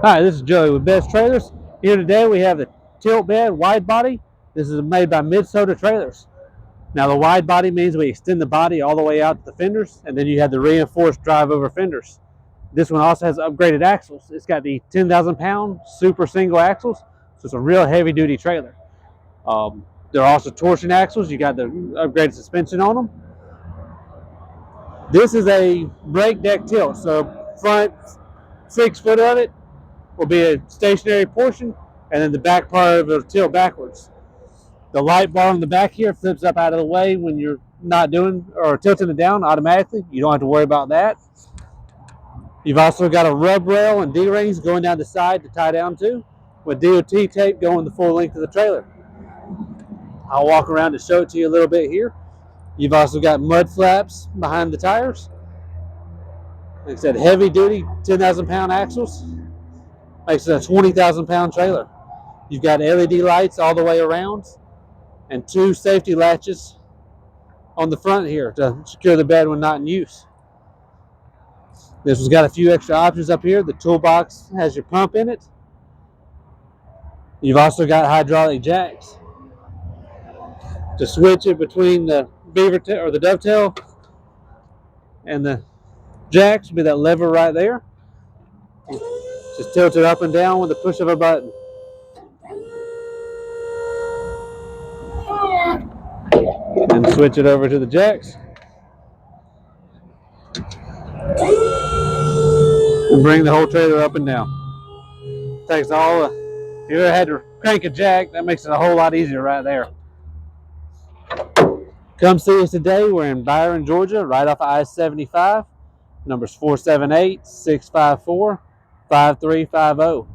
Hi, this is Joey with Best Trailers. Here today we have the tilt bed wide body. This is made by Midsota trailers. Now the wide body means we extend the body all the way out to the fenders, and then you have the reinforced drive over fenders. This one also has upgraded axles. It's got the 10,000 pound super single axles, so it's a real heavy duty trailer. There are also torsion axles. You got the upgraded suspension on them. This is a brake deck tilt, so front 6 foot of it will be a stationary portion, and then the back part of it will tilt backwards. The light bar on the back here flips up out of the way when you're not doing or tilting it down automatically. You don't have to worry about that. You've also got a rub rail and D-rings going down the side to tie down to, with DOT tape going the full length of the trailer. I'll walk around to show it to you a little bit here. You've also got mud flaps behind the tires. Like I said, heavy duty 10,000 pound axles. Makes it a 20,000 pound trailer. You've got LED lights all the way around and 2 safety latches on the front here to secure the bed when not in use. This one's got a few extra options up here. The toolbox has your pump in it. You've also got hydraulic jacks to switch it between the or the dovetail and the jacks. Will be that lever right there. Just tilt it up and down with the push of a button. And switch it over to the jacks. And bring the whole trailer up and down. Takes all the, if you ever had to crank a jack, that makes it a whole lot easier right there. Come see us today. We're in Byron, Georgia, right off of I-75. Number's 478-654-5350.